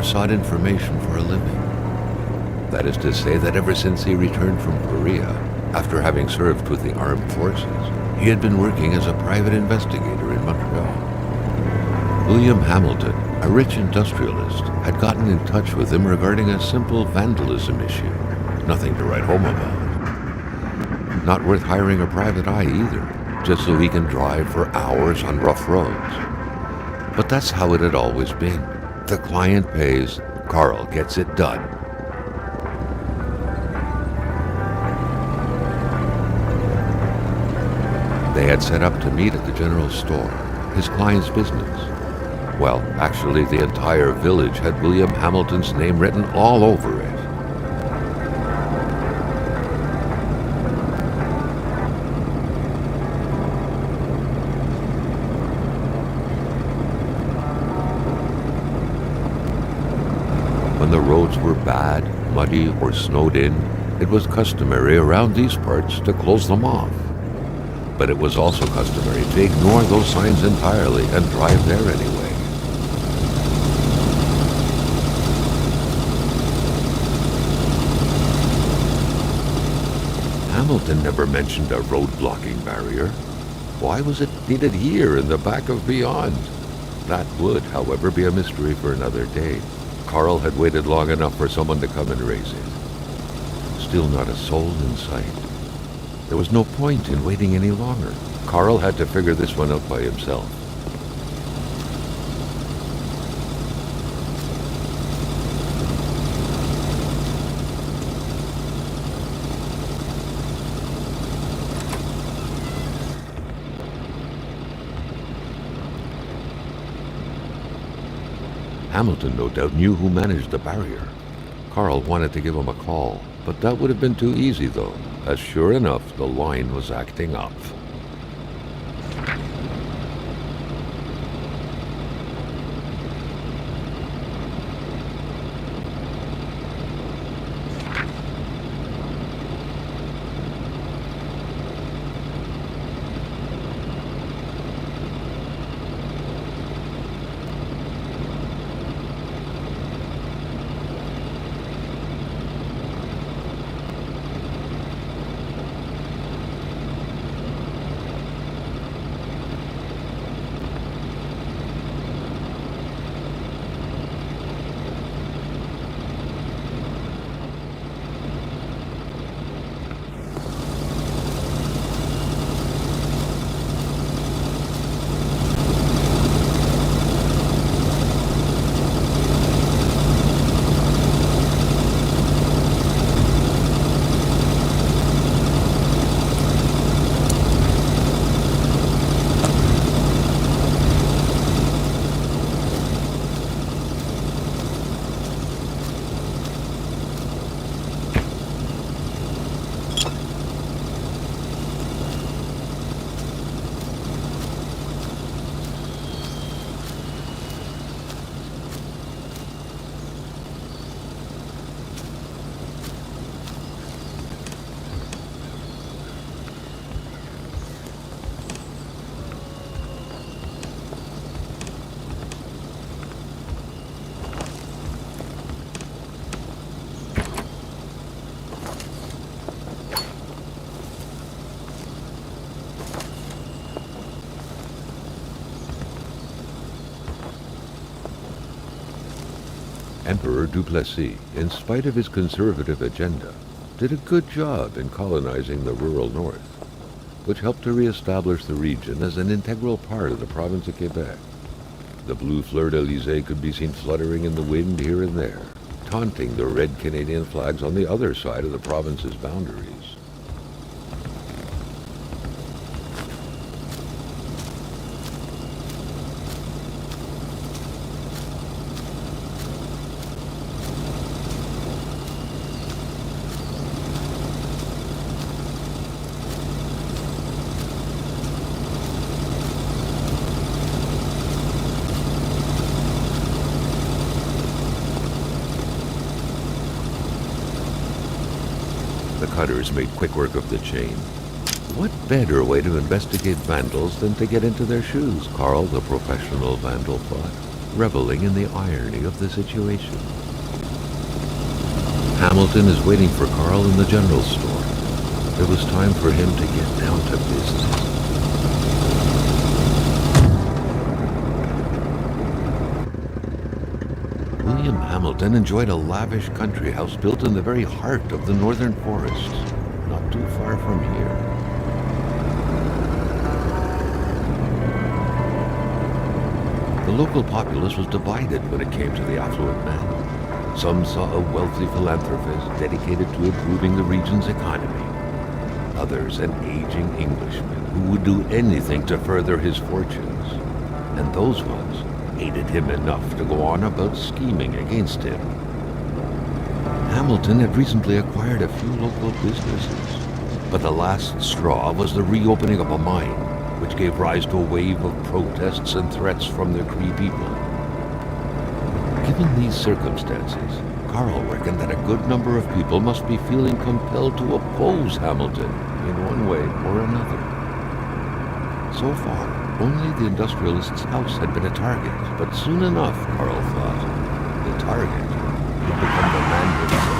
barrier sought information for a living. That is to say that ever since he returned from Korea, after having served with the armed forces, he had been working as a private investigator in Montreal. William Hamilton, a rich industrialist, had gotten in touch with him regarding a simple vandalism issue. Nothing to write home about. Not worth hiring a private eye either, just so he can drive for hours on rough roads. But that's how it had always been. The client pays, Carl gets it done. They had set up to meet at the general store, his client's business. Well, actually, the entire village had William Hamilton's name written all over it. When the roads were bad, muddy, or snowed in, it was customary around these parts to close them off. But it was also customary to ignore those signs entirely and drive there anyway. Hamilton never mentioned a road-blocking barrier. Why was it needed here in the back of Beyond? That would, however, be a mystery for another day. Carl had waited long enough for someone to come and raise it. Still not a soul in sight. There was no point in waiting any longer. Carl had to figure this one out by himself. Hamilton no doubt knew who managed the barrier. Carl wanted to give him a call, but that would have been too easy though, as sure enough the line was acting up. Emperor Duplessis, in spite of his conservative agenda, did a good job in colonizing the rural north, which helped to re-establish the region as an integral part of the province of Quebec. The blue fleur-de-lis could be seen fluttering in the wind here and there, taunting the red Canadian flags on the other side of the province's boundaries. The cutters made quick work of the chain. What better way to investigate vandals than to get into their shoes, Carl, the professional vandal, thought. reveling in the irony of the situation. Hamilton is waiting for Carl in the general store. It was time for him to get down to business. William Hamilton enjoyed a lavish country house built in the very heart of the northern forests, not too far from here. The local populace was divided when it came to the affluent man. Some saw a wealthy philanthropist dedicated to improving the region's economy. Others, an aging Englishman who would do anything to further his fortunes. And those ones hated him enough to go on about scheming against him. Hamilton had recently acquired a few local businesses, but the last straw was the reopening of a mine, which gave rise to a wave of protests and threats from the Cree people. Given these circumstances, Carl reckoned that a good number of people must be feeling compelled to oppose Hamilton in one way or another. So far, only the industrialist's house had been a target, but soon enough, Carl thought, the target would become the man himself.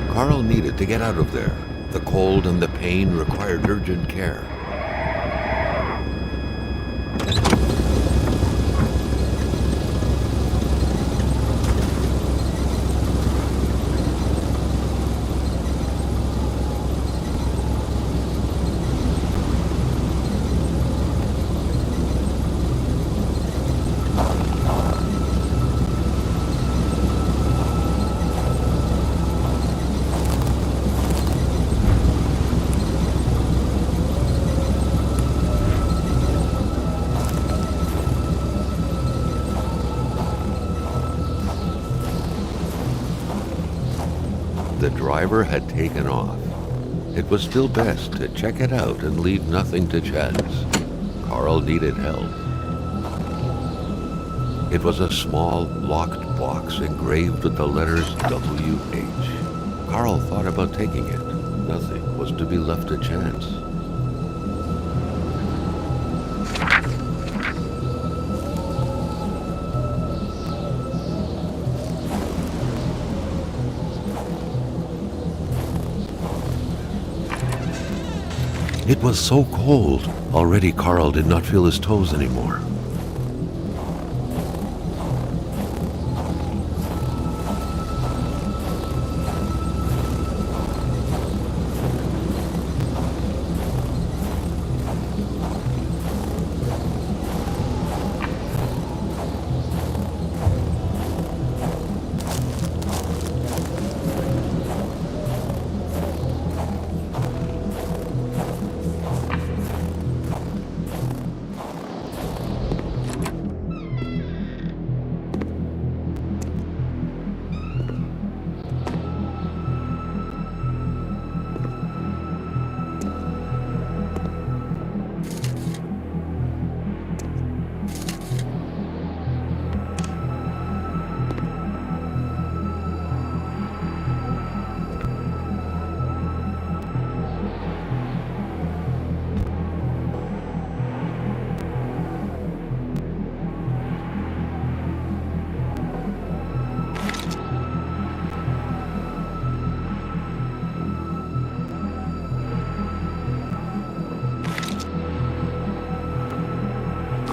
Carl needed to get out of there. The cold and the pain required urgent care. The driver had taken off. It was still best to check it out and leave nothing to chance. Carl needed help. It was a small, locked box engraved with the letters W.H. Carl thought about taking it. Nothing was to be left to chance. It was so cold. Already Carl did not feel his toes anymore.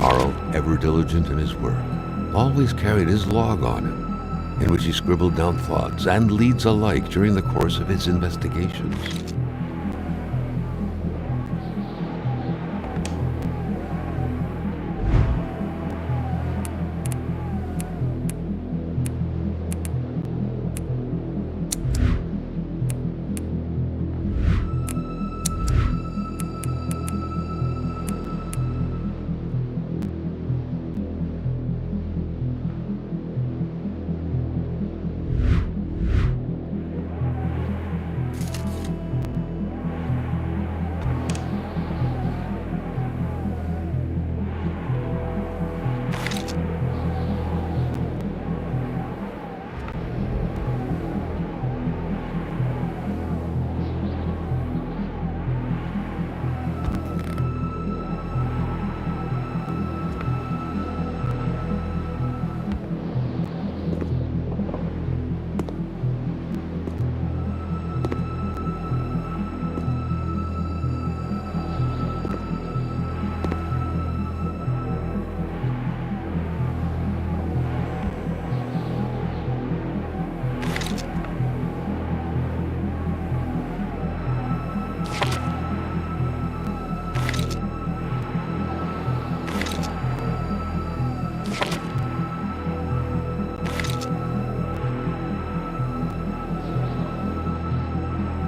Carl, ever diligent in his work, always carried his log on him, in which he scribbled down thoughts and leads alike during the course of his investigations.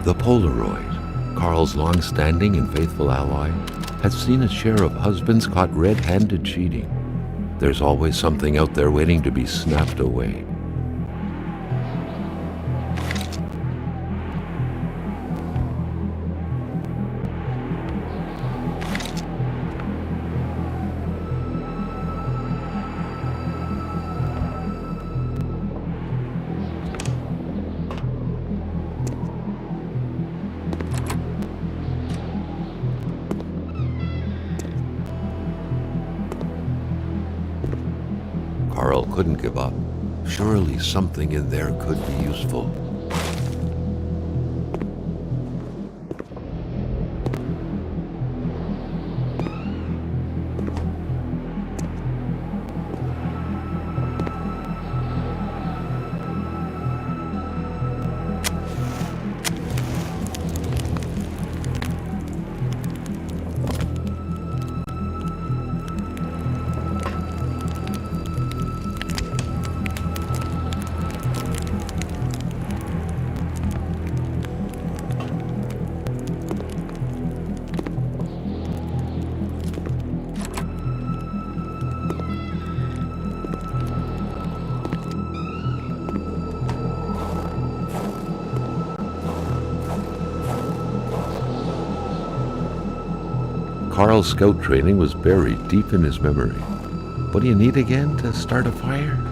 The Polaroid, Carl's long-standing and faithful ally, had seen its share of husbands caught red-handed cheating. There's always something out there waiting to be snapped away. Carl couldn't give up. Surely something in there could be useful. Carl's scout training was buried deep in his memory. What do you need again to start a fire?